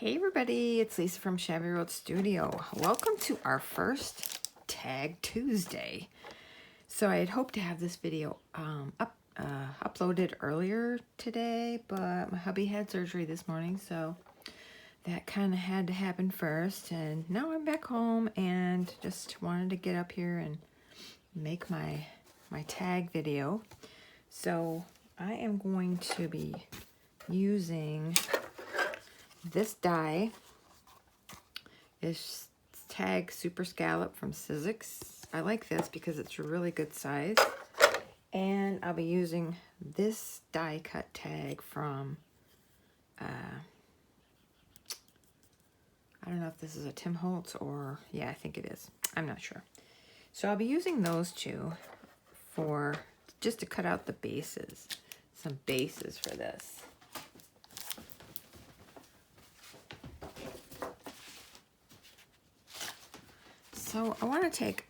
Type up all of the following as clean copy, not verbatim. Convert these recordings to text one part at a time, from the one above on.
Hey everybody, it's Lisa from Shabby Road Studio. Welcome to our first Tag Tuesday. So I had hoped to have this video uploaded earlier today, but my hubby had surgery this morning, so that kind of had to happen first. And now I'm back home and just wanted to get up here and make my tag video. So I am going to be using this die. Is Tag Super Scallop from Sizzix. I like this because it's a really good size. And I'll be using this die cut tag from, I don't know if this is a Tim Holtz or, yeah, I think it is. I'm not sure. So I'll be using those two for, just to cut out the bases, some bases for this. So I want to take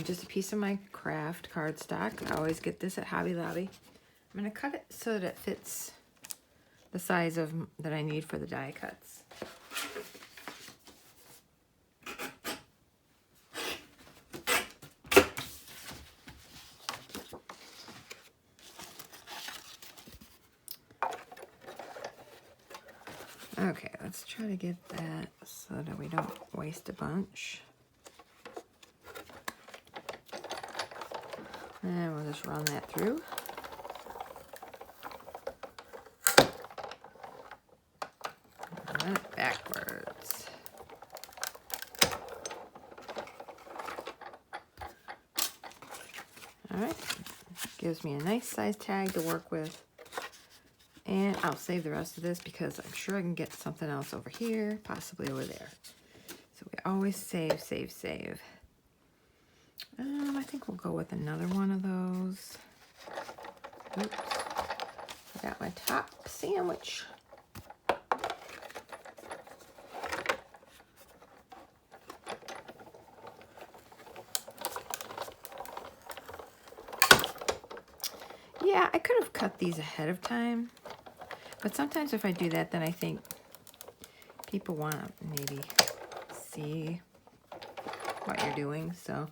just a piece of my craft cardstock. I always get this at Hobby Lobby. I'm going to cut it so that it fits the size of that I need for the die cuts. Okay, let's try to get that so that we don't waste a bunch. And we'll just run that through. And run it backwards. Alright, gives me a nice size tag to work with. And I'll save the rest of this because I'm sure I can get something else over here, possibly over there. So we always save. I think we'll go with another one of those. Oops. I got my top sandwich. Yeah, I could have cut these ahead of time, but sometimes if I do that, then I think people want to maybe see what you're doing, so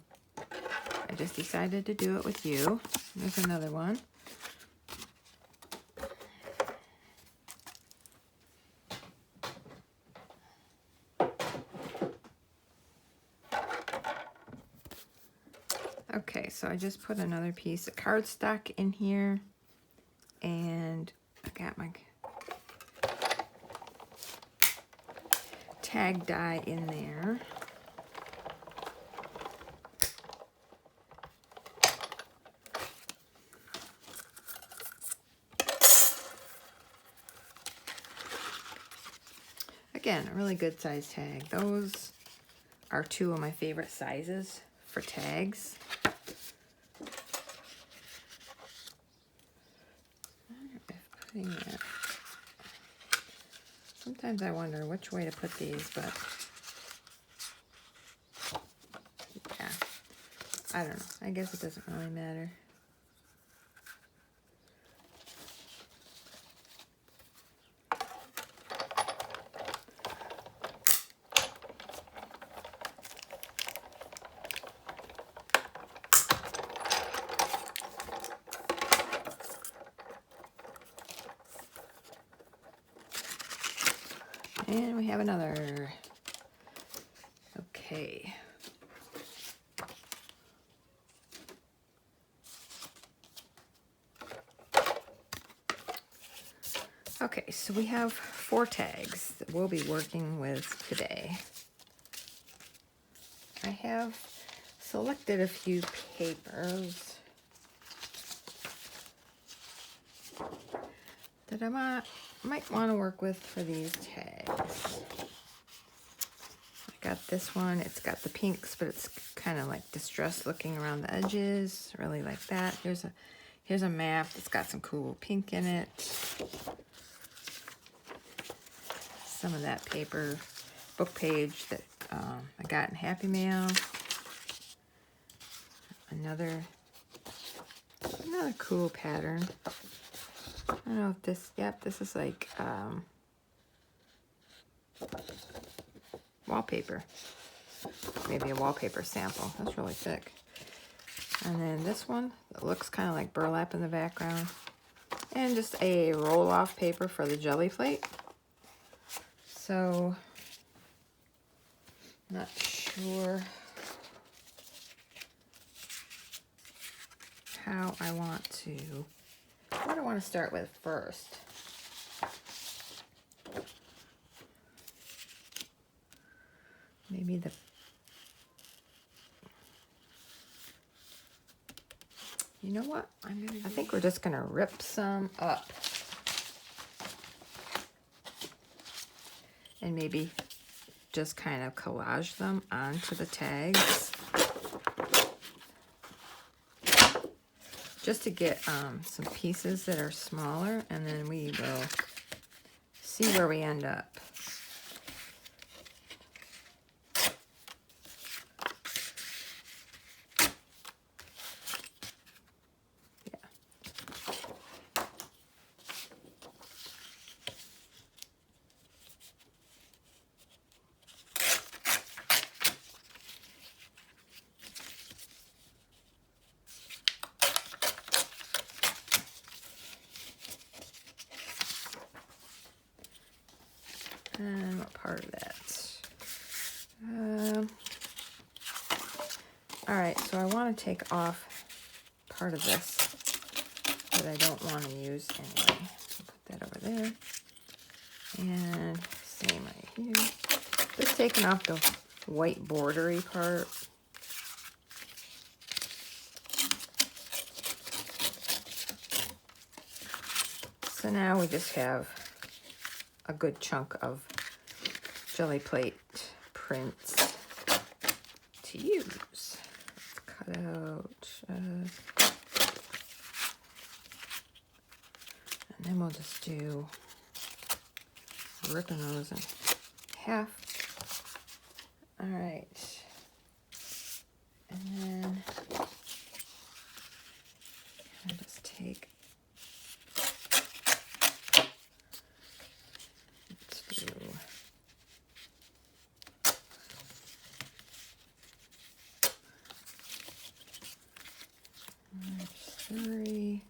I just decided to do it with you. There's another one. Okay, so I just put another piece of cardstock in here, and I got my tag die in there. Again, a really good size tag. Those are two of my favorite sizes for tags. Sometimes I wonder which way to put these, but yeah, I don't know. I guess it doesn't really matter. And we have another. Okay. Okay, so we have 4 tags that we'll be working with today. I have selected a few papers that I might want to work with for these tags. I got this one. It's got the pinks, but it's kind of like distressed looking around the edges. Really like that. Here's a map that's got some cool pink in it. Some of that paper book page that I got in Happy Mail. Another cool pattern. I don't know if this, yep, this is like wallpaper. Maybe a wallpaper sample. That's really thick. And then this one, it looks kind of like burlap in the background. And just a roll-off paper for the jelly plate. So, not sure how I want to, what do I want to start with first? Maybe the, you know what? I think we're just gonna rip some up. And maybe just kind of collage them onto the tags. Just to get some pieces that are smaller, and then we will see where we end up. And what part of that? All right, so I want to take off part of this that I don't want to use anyway. So put that over there. And same right here. Just taking off the white bordery part. So now we just have a good chunk of jelly plate prints to use. Let's cut out, and then we'll just do ripping those in half. All right, and then I'll just take. Three.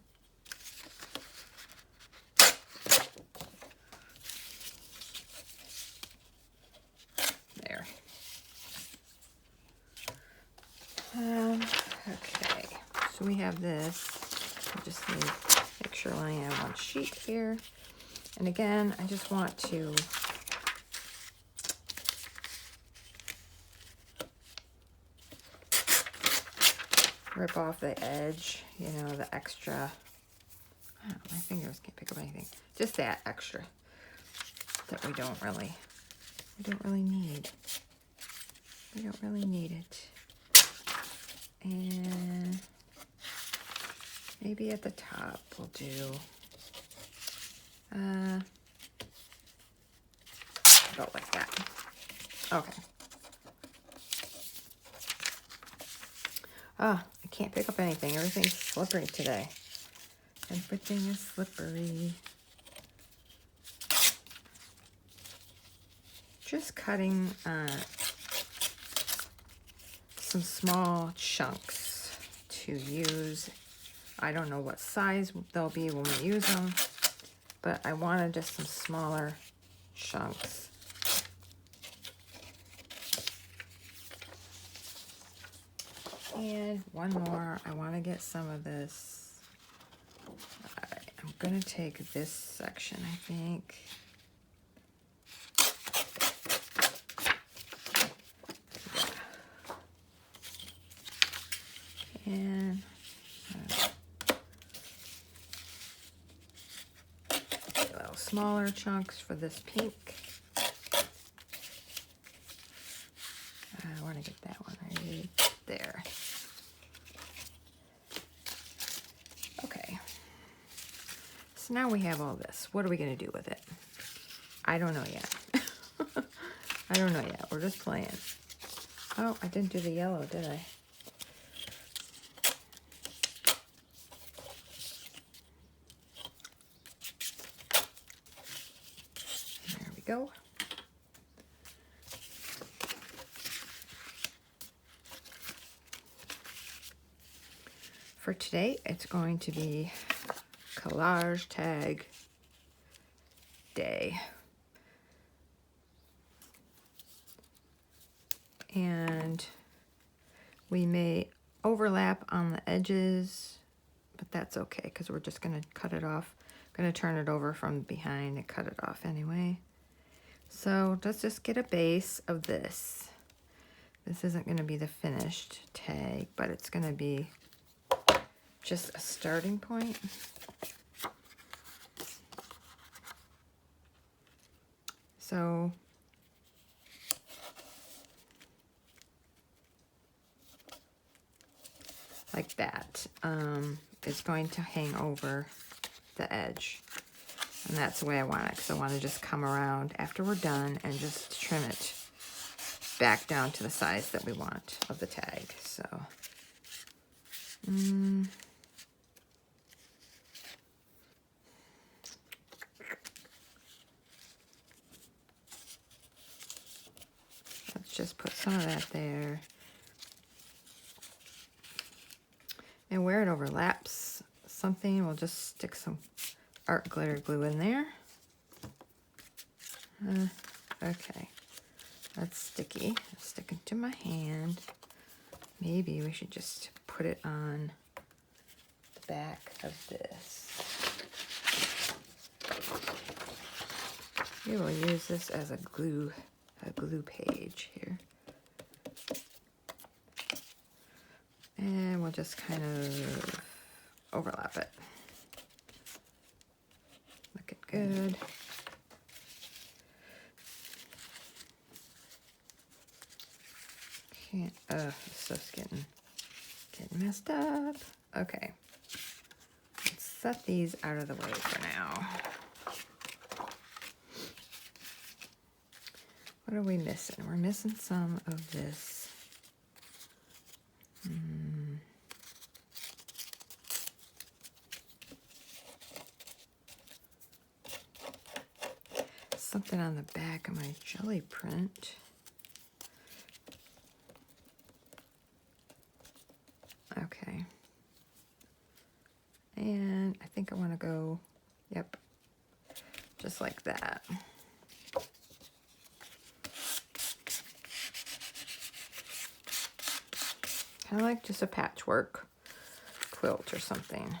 There. Okay, so we have this. I just need to make sure I only have one sheet here. And again, I just want to rip off the edge, you know, the extra, oh, my fingers can't pick up anything, just that extra that we don't really need. We don't really need it. And maybe at the top we'll do, about like that. Okay. Oh, I can't pick up anything. Everything's slippery today. Everything is slippery. Just cutting some small chunks to use. I don't know what size they'll be when we use them, but I wanted just some smaller chunks. And one more, I want to get some of this. All right, I'm going to take this section, I think. Yeah. And little smaller chunks for this pink. I want to get that one right there. Okay. So now we have all this. What are we going to do with it? I don't know yet. I don't know yet. We're just playing. Oh, I didn't do the yellow, did I? There we go. For today, it's going to be collage tag day. And we may overlap on the edges, but that's okay because we're just going to cut it off. I'm going to turn it over from behind and cut it off anyway. So let's just get a base of this. This isn't going to be the finished tag, but it's going to be just a starting point. So like that. It's going to hang over the edge. And that's the way I want it, because I want to just come around after we're done and just trim it back down to the size that we want of the tag. So, let's just put some of that there. And where it overlaps something, we'll just stick some art glitter glue in there. Okay, that's sticky. It's sticking to my hand. Maybe we should just put it on the back of this. We will use this as a glue page here. And we'll just kind of overlap it. Looking good. Can't, this stuff's getting messed up. Okay. Let's set these out of the way for now. What are we missing? We're missing some of this. Something on the back of my jelly print. Okay. And I think I want to go, yep, just like that. Kind of like just a patchwork quilt or something.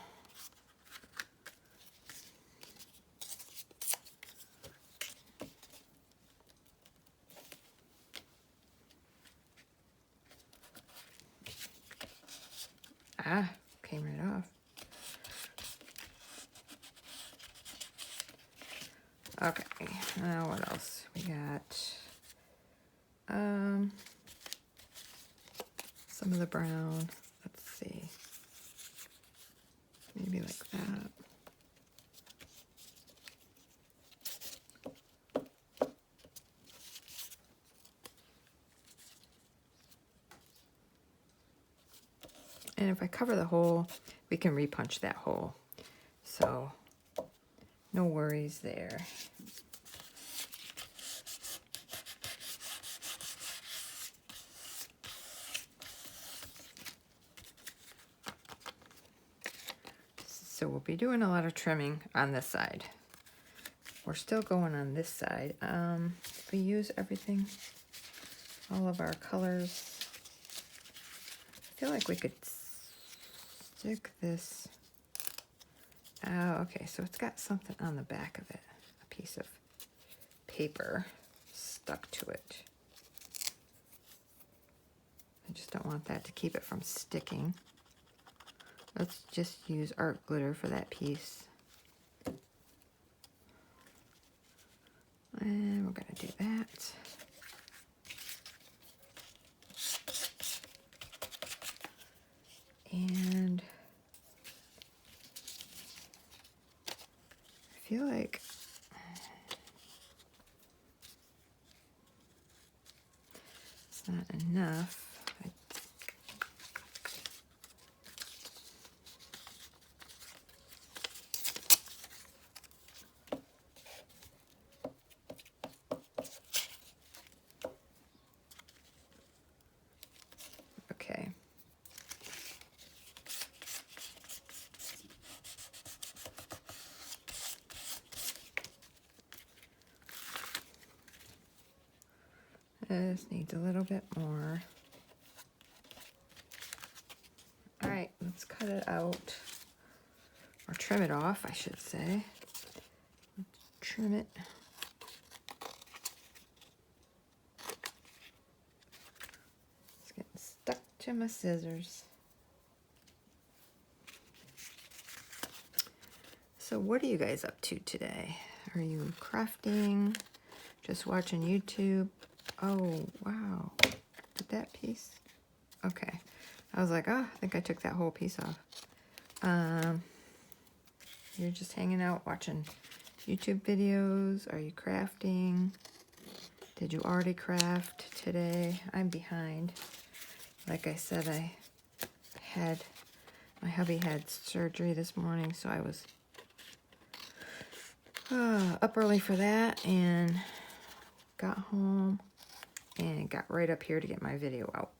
Ah, came right off. Okay, now what else? We got some of the brown. Let's see. Maybe like that. And if I cover the hole, we can repunch that hole. So no worries there. So we'll be doing a lot of trimming on this side. We're still going on this side. If we use everything, all of our colors, I feel like we could stick this. Oh, okay, so it's got something on the back of it, a piece of paper stuck to it. I just don't want that to keep it from sticking. Let's just use art glitter for that piece. And we're gonna do that. And I feel like it's not enough. Okay. This needs a little bit more. All right, let's cut it out. Or trim it off, I should say. Let's trim it. It's getting stuck to my scissors. So what are you guys up to today? Are you crafting? Just watching YouTube? Oh, wow. Did that piece? Okay. I was like, oh, I think I took that whole piece off. You're just hanging out watching YouTube videos? Are you crafting? Did you already craft today? I'm behind. Like I said, my hubby had surgery this morning, so I was up early for that and got home and got right up here to get my video out.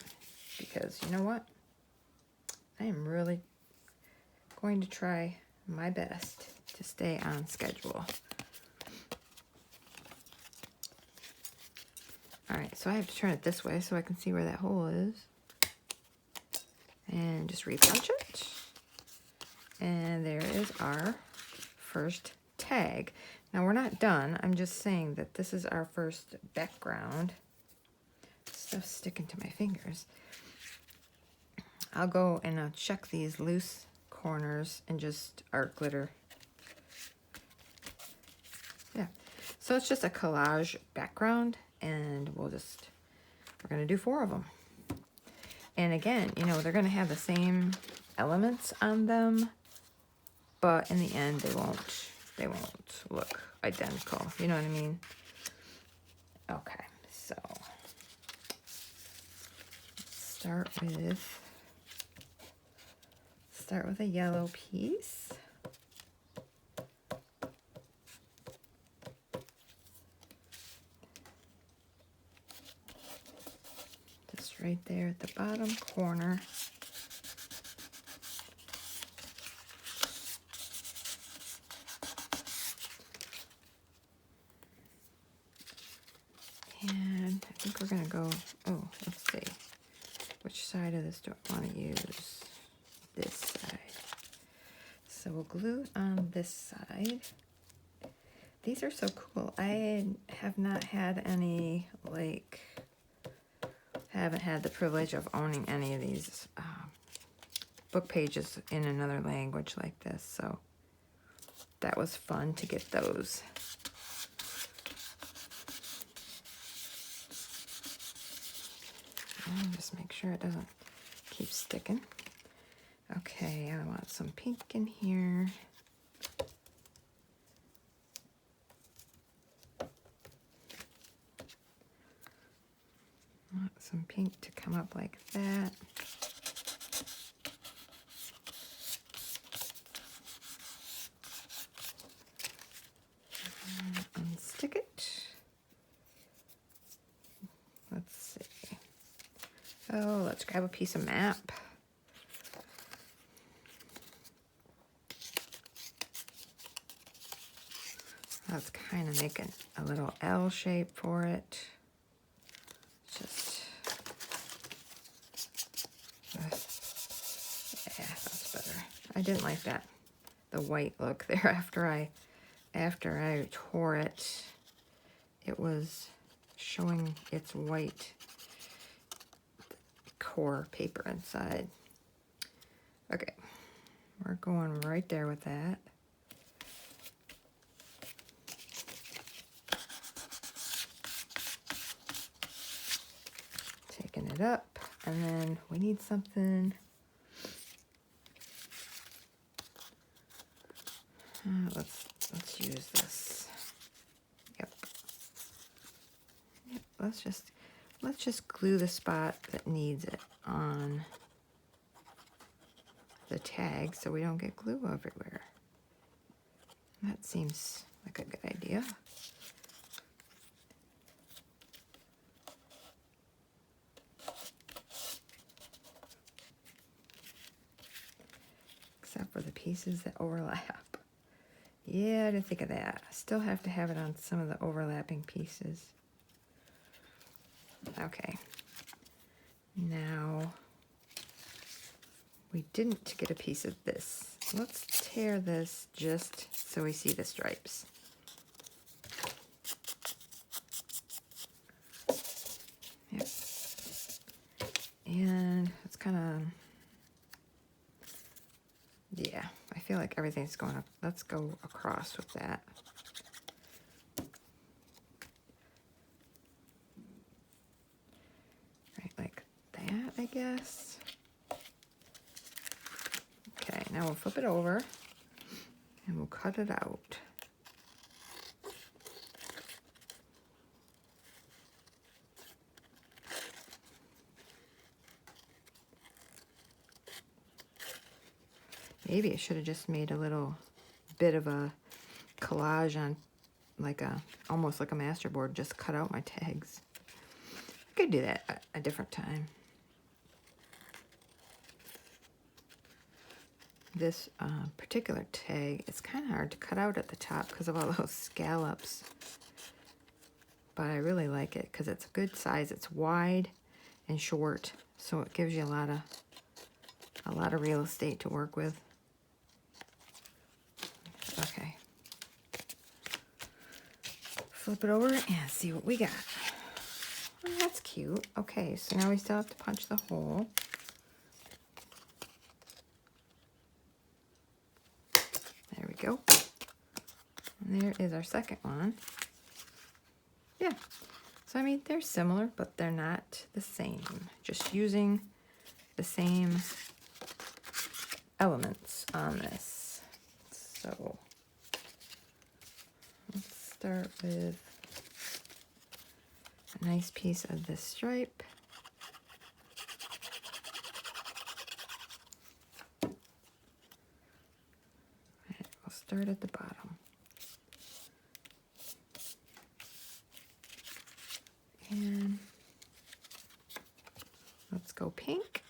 Because you know what? I am really going to try my best to stay on schedule. Alright, so I have to turn it this way so I can see where that hole is. And just repunch it. And there is our first tag. Now we're not done. I'm just saying that this is our first background. Stuff's sticking to my fingers. I'll go and I'll check these loose corners and just art glitter. Yeah, so it's just a collage background, and we're gonna do 4 of them. And again, you know, they're gonna have the same elements on them, but in the end they won't look identical. You know what I mean? Okay, so let's start with a yellow piece. Just right there at the bottom corner. And I think we're gonna go, oh, let's see. Which side of this do I want to use? This side. So we'll glue on this side. These are so cool. I have not had any, like, haven't had the privilege of owning any of these book pages in another language like this. So that was fun to get those. And just make sure it doesn't keep sticking. Okay, I want some pink in here. I want some pink to come up like that. Unstick it. Let's see. Oh, let's grab a piece of map. Let's kind of make a little L shape for it. Just, yeah, that's better. I didn't like that, the white look there after I tore it. It was showing its white core paper inside. Okay, we're going right there with that. Taking it up, and then we need something. Let's use this. Yep. Let's just glue the spot that needs it on the tag so we don't get glue everywhere. That seems like a good idea. Except for the pieces that overlap. Yeah, I didn't think of that. I still have to have it on some of the overlapping pieces. Okay. Now, we didn't get a piece of this. Let's tear this just so we see the stripes. Yep. And it's kind of, yeah, I feel like everything's going up. Let's go across with that. Right, like that, I guess. Okay, now we'll flip it over and we'll cut it out. Maybe I should have just made a little bit of a collage on like almost like a masterboard, just cut out my tags. I could do that a different time. This particular tag, it's kind of hard to cut out at the top because of all those scallops. But I really like it because it's a good size. It's wide and short, so it gives you a lot of real estate to work with. Okay. Flip it over and see what we got. Oh, that's cute. Okay, so now we still have to punch the hole. There we go. And there is our second one. Yeah. So, I mean, they're similar, but they're not the same. Just using the same elements on this. So, let's start with a nice piece of this stripe. Right, we'll start at the bottom. And let's go pink.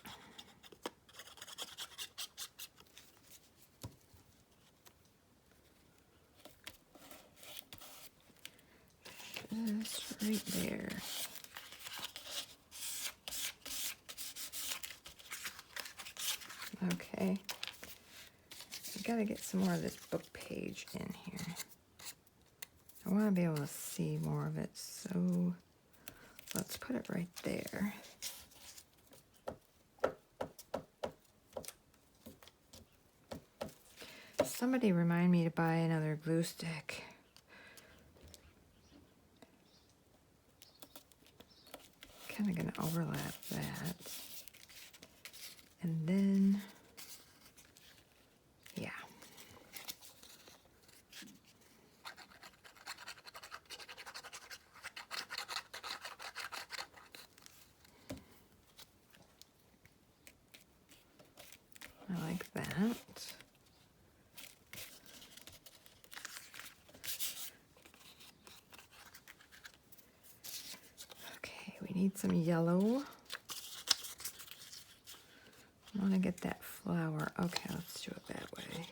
Just right there. Okay. I gotta get some more of this book page in here. I want to be able to see more of it, so let's put it right there. Somebody remind me to buy another glue stick. Kind of going to overlap that. And then, yeah. I like that. Okay, we need some yellow. I want to get that flower. Okay, let's do it that way.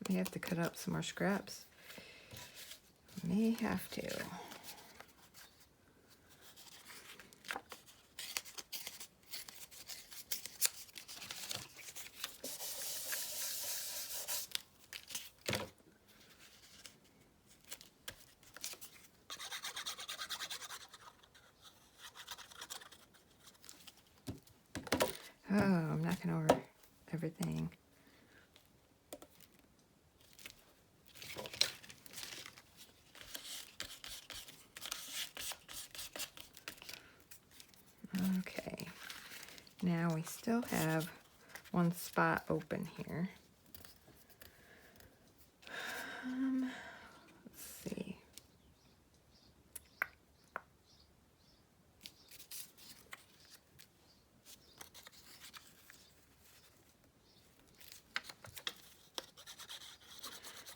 We have to cut up some more scraps. May have to. Oh, I'm knocking over everything. Okay, now we still have one spot open here. Let's see.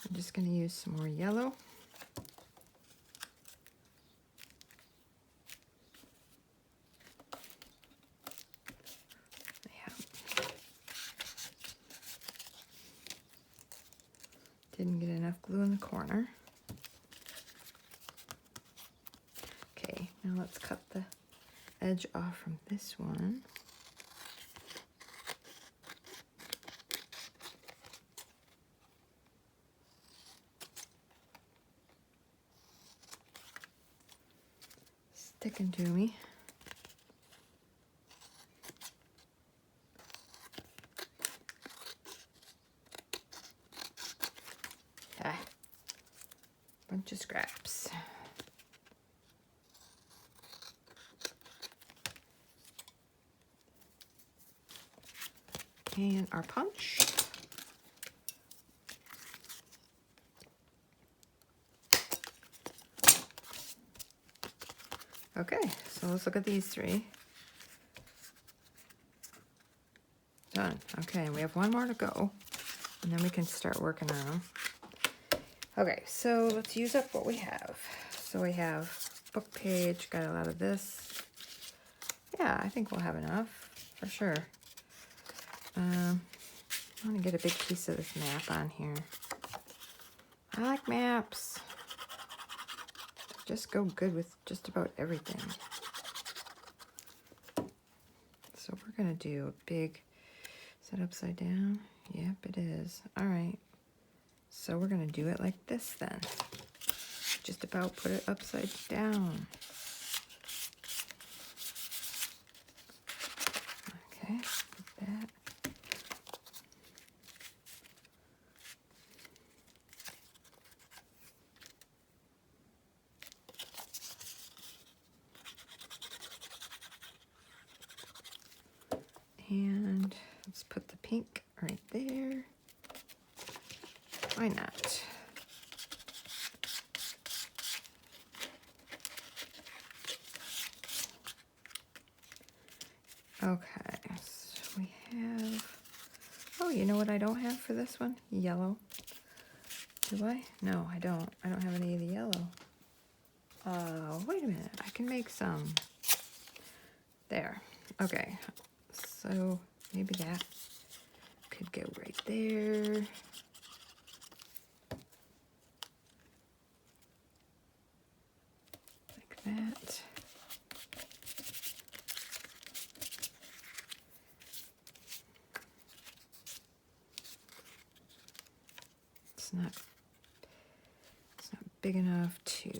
I'm just going to use some more yellow. Yeah, Didn't get enough glue in the corner. Okay, now let's cut the edge off from this one. Sticking to me. Ah, bunch of scraps. And our punch. Okay, so let's look at these three. Done. Okay, we have one more to go, and then we can start working on them. Okay, so let's use up what we have. So we have book page, got a lot of this. Yeah, I think we'll have enough, for sure. I want to get a big piece of this map on here. I like maps. They just go good with just about everything. So we're going to do a big, is that upside down? Yep, it is. All right. So we're going to do it like this then. Just about put it upside down. Okay, like that. And let's put the pink right there. Why not? Okay, so we have, oh, you know what I don't have for this one? Yellow. Do I? No, I don't. I don't have any of the yellow. Wait a minute. I can make some. There. Okay. So maybe that could go right there. Like that. It's not big enough to.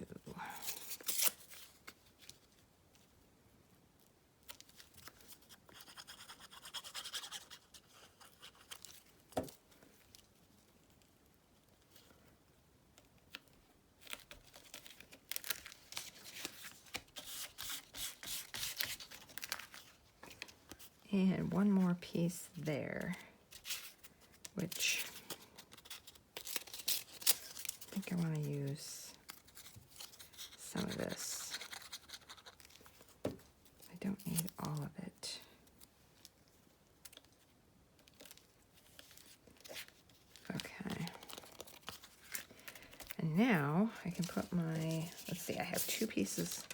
And one more piece there, which I think I want to use some of this. I don't need all of it. Okay. And now I can put my, let's see, I have two pieces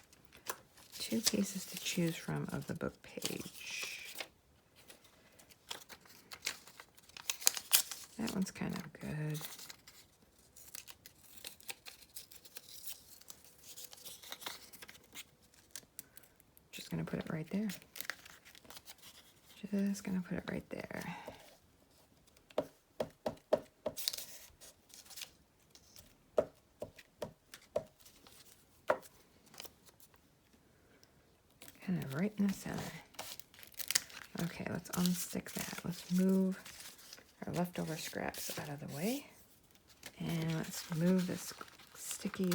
to choose from of the book page. That one's kind of good. Just gonna put it right there. Just gonna put it right there. Kind of right in the center. Okay, let's unstick that. Let's move our leftover scraps out of the way. And let's move this sticky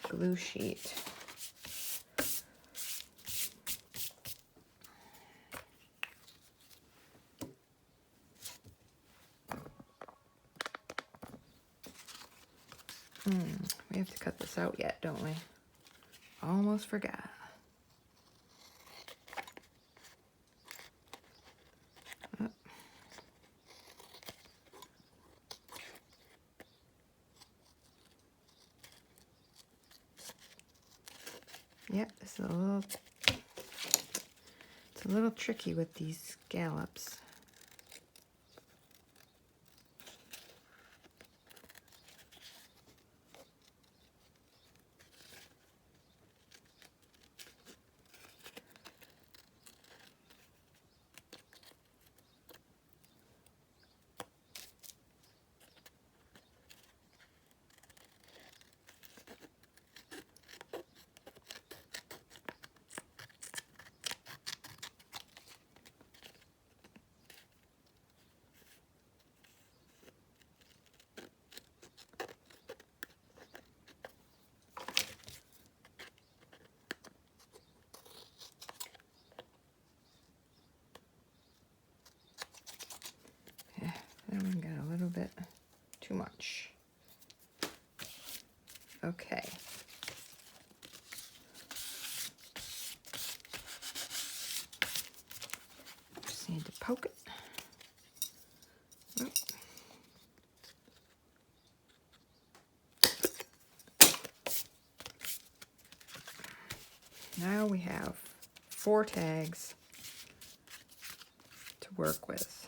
glue sheet. We have to cut this out yet, don't we? Almost forgot. Oh. Yep, it's a little tricky with these scallops. too much. Okay. Just need to poke it. Oop. Now we have 4 tags to work with.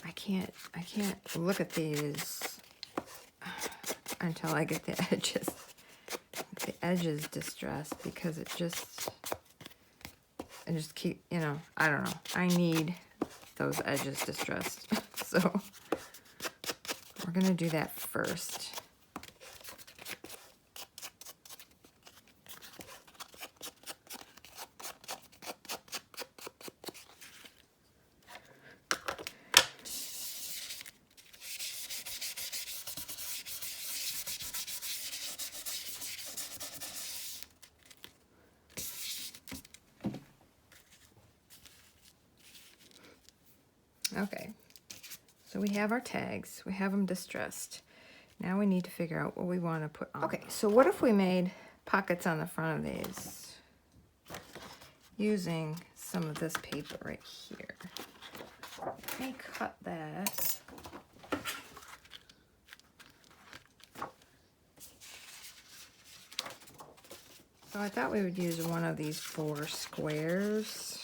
I can't look at these until I get the edges distressed, because I just keep, you know, I don't know. I need those edges distressed. So we're gonna do that first. Okay, so we have our tags, we have them distressed. Now we need to figure out what we want to put on. Okay, so what if we made pockets on the front of these using some of this paper right here? Let me cut that. So I thought we would use one of these 4 squares.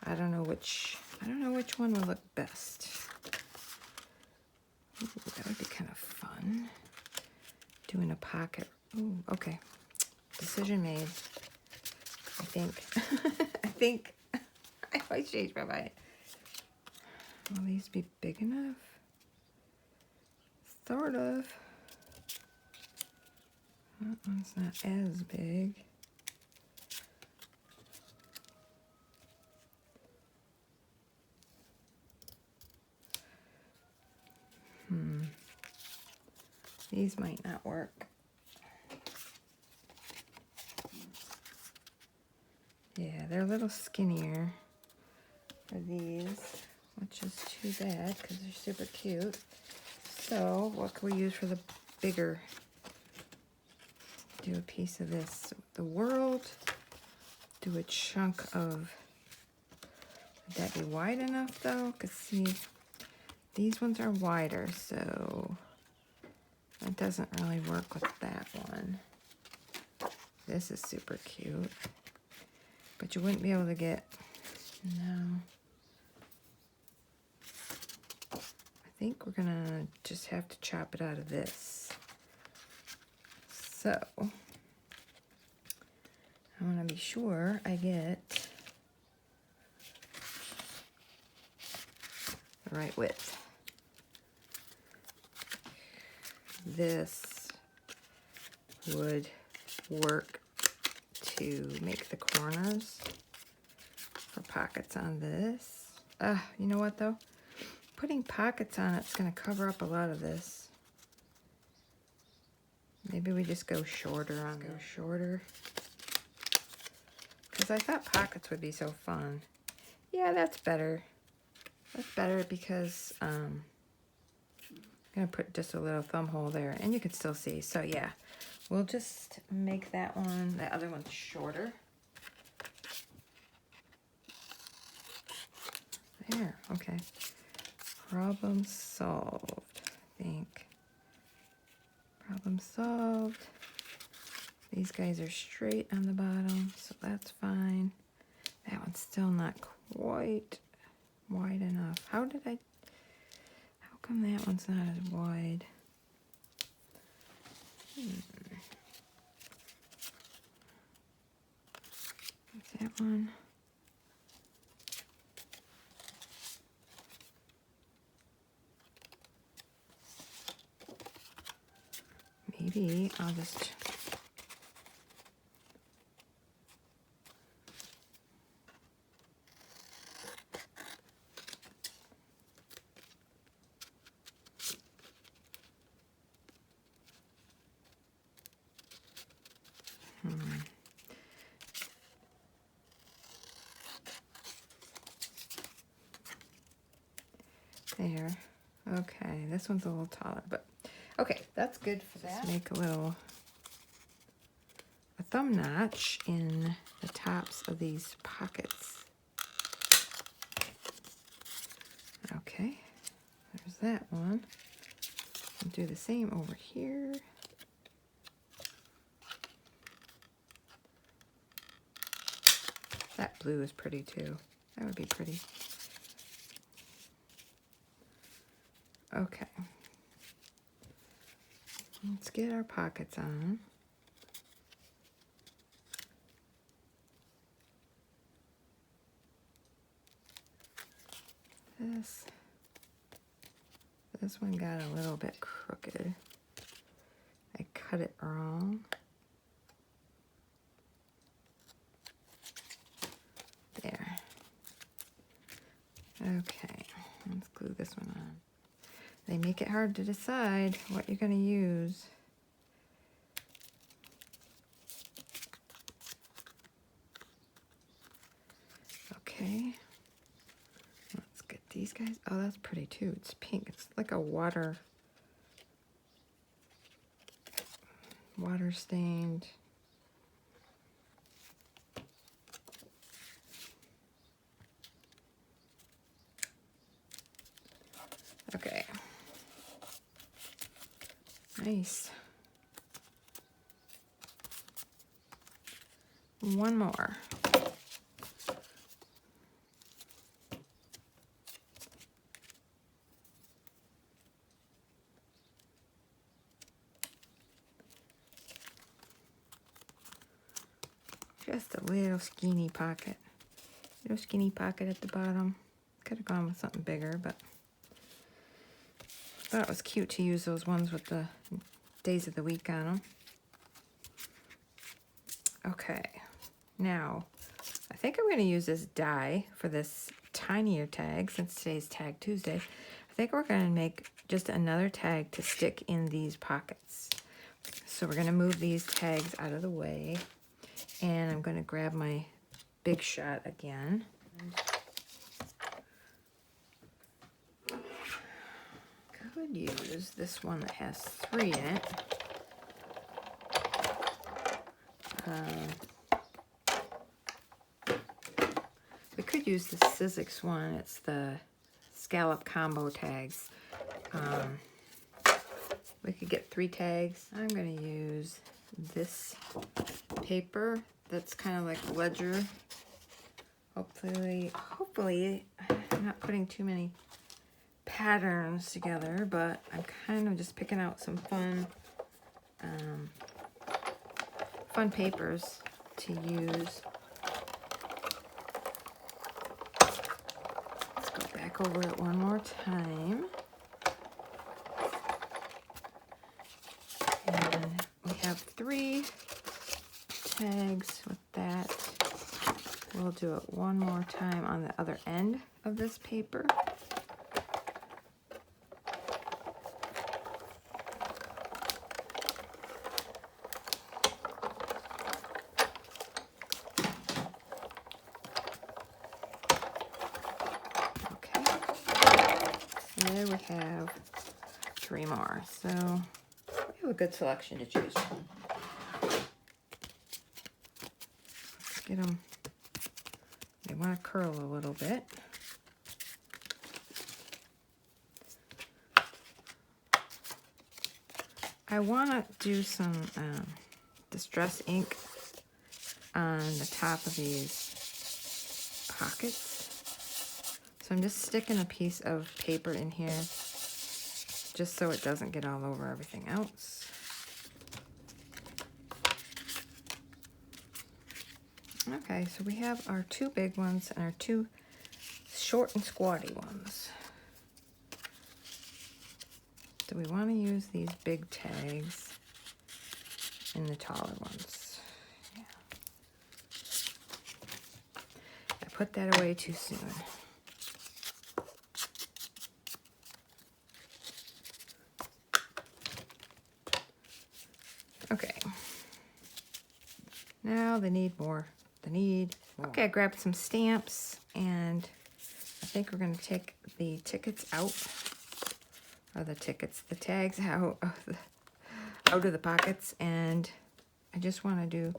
I don't know which one would look best. Ooh, that would be kind of fun. Doing a pocket. Ooh, okay. Decision made. I think. I think. I might change my mind. Will these be big enough? Sort of. That one's not as big. These might not work. Yeah, they're a little skinnier for these, which is too bad because they're super cute. So what can we use for the bigger? Do a piece of this, the world. Do a chunk of, would that be wide enough though? Because see, these ones are wider, so that doesn't really work with that one. This is super cute. But you wouldn't be able to get, no. I think we're gonna just have to chop it out of this. So, I wanna be sure I get the right width. This would work to make the corners for pockets on this. You know what though? Putting pockets on it's gonna cover up a lot of this. Maybe we just go shorter on this. Go shorter. Because I thought pockets would be so fun. Yeah, that's better. That's better because I'm gonna put just a little thumb hole there and you can still see. So yeah, we'll just make that one, the other one's shorter. There, okay. Problem solved, I think. Problem solved. These guys are straight on the bottom, so that's fine. That one's still not quite wide enough. How come that one's not as wide? What's that one? Maybe I'll just Okay, this one's a little taller, but okay, that's good for that. Let's make a thumb notch in the tops of these pockets. Okay, there's that one. And do the same over here. That blue is pretty too. That would be pretty. Okay. Let's get our pockets on. This one got a little bit crooked. I cut it wrong. There. Okay, let's glue this one on. They make it hard to decide what you're going to use. Okay. Let's get these guys. Oh, that's pretty too. It's pink. It's like a water stained. Okay. Nice. One more. Just a little skinny pocket. Little skinny pocket at the bottom. Could have gone with something bigger, but I thought it was cute to use those ones with the days of the week on them. Okay, now I think I'm going to use this die for this tinier tag since today's Tag Tuesday. I think we're going to make just another tag to stick in these pockets. So we're going to move these tags out of the way, and I'm going to grab my Big Shot again. Could use this one that has 3 in it. We could use the Sizzix one. It's the scallop combo tags. We could get 3 tags. I'm going to use this paper that's kind of like ledger. Hopefully I'm not putting too many patterns together, but I'm kind of just picking out some fun papers to use. Let's go back over it one more time. And we have 3 tags with that. We'll do it one more time on the other end of this paper. There we have 3 more, so we have a good selection to choose from. Let's get them. They want to curl a little bit. I want to do some distress ink on the top of these pockets. So I'm just sticking a piece of paper in here just so it doesn't get all over everything else. Okay, so we have our 2 big ones and our 2 short and squatty ones. Do we want to use these big tags in the taller ones? Yeah. I put that away too soon. Okay. Now they need more. Okay, I grabbed some stamps, and I think we're going to take the tickets out the tickets, the tags out of the pockets, and I just want to do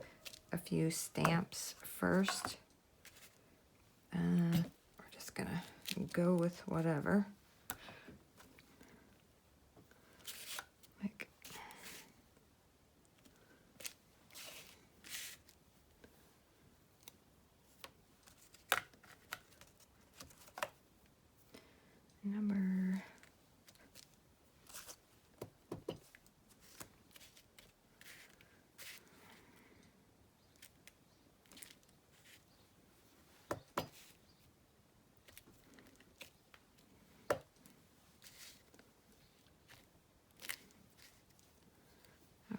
a few stamps first. We're just gonna go with whatever. Like number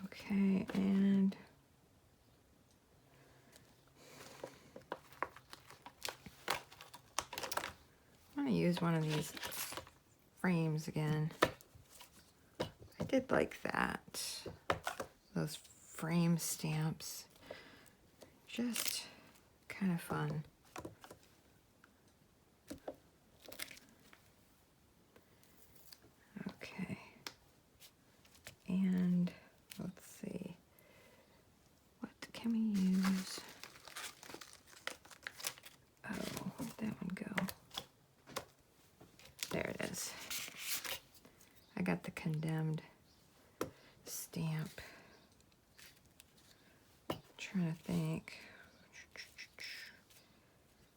okay, and I'm gonna use one of these frames again. I did like that. Those frame stamps. Just kind of fun. Okay. And let's see. What can we use? Oh, where'd that one go? There it is. I got the condemned stamp. Trying to think.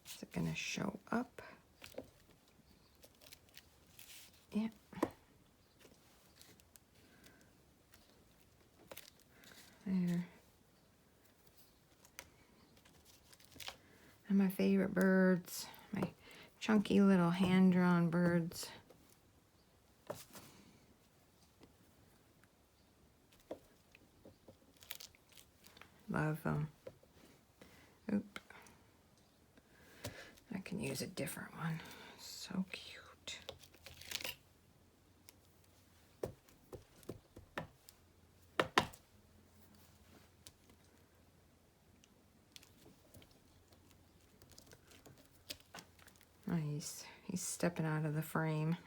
Is it gonna show up? Yeah. There. And my favorite birds, my chunky little hand-drawn birds. Love them. Oop. I can use a different one. So cute. Oh, he's stepping out of the frame.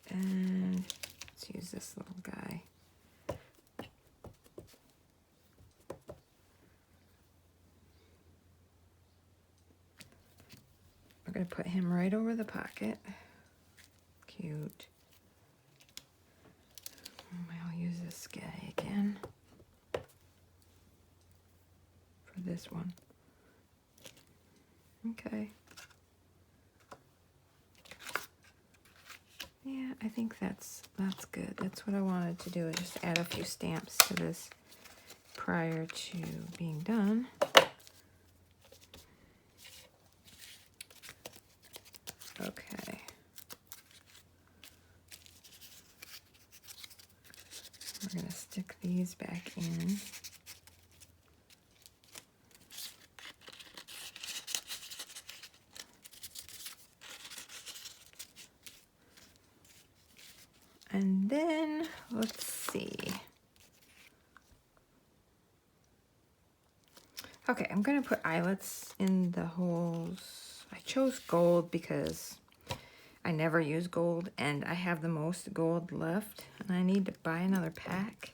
And let's use this little guy. We're going to put him right over the pocket. Cute. I'll use this guy again for this one. Okay. Yeah, I think that's good. That's what I wanted to do, is just add a few stamps to this prior to being done. Okay. We're going to stick these back in. And then, let's see. Okay, I'm going to put eyelets in the holes. I chose gold because I never use gold, and I have the most gold left, and I need to buy another pack.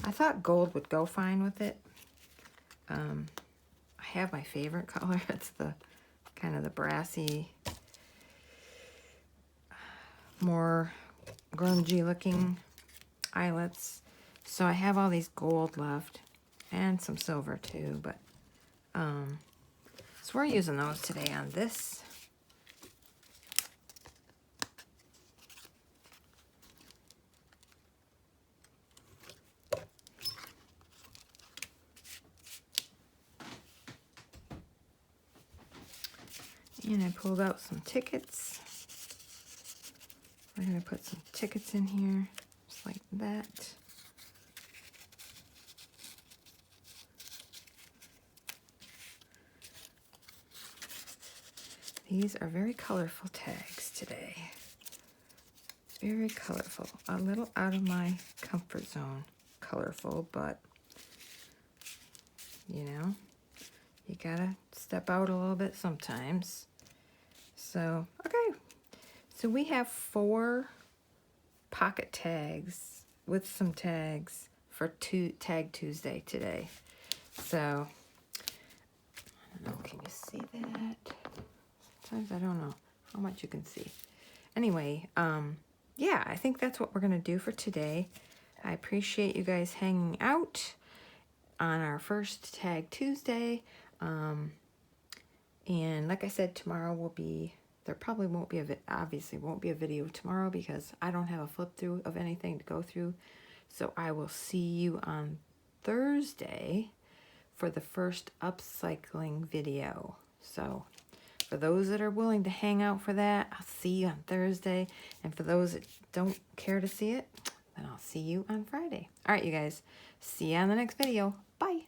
I thought gold would go fine with it. I have my favorite color. It's the kind of the brassy, more grungy looking eyelets. So I have all these gold left and some silver too, but so we're using those today on this. And I pulled out some tickets. We're going to put some tickets in here, just like that. These are very colorful tags today. Very colorful. A little out of my comfort zone. Colorful, but, you know, you gotta step out a little bit sometimes. So, okay. So we have 4 pocket tags with some tags for Tag Tuesday today. So, I don't know, can you see that? Sometimes I don't know how much you can see. Anyway, yeah, I think that's what we're going to do for today. I appreciate you guys hanging out on our first Tag Tuesday. And like I said, tomorrow will be, there probably won't be obviously won't be a video tomorrow because I don't have a flip through of anything to go through. So I will see you on Thursday for the first upcycling video. So for those that are willing to hang out for that, I'll see you on Thursday. And for those that don't care to see it, then I'll see you on Friday. All right, you guys. See you on the next video. Bye.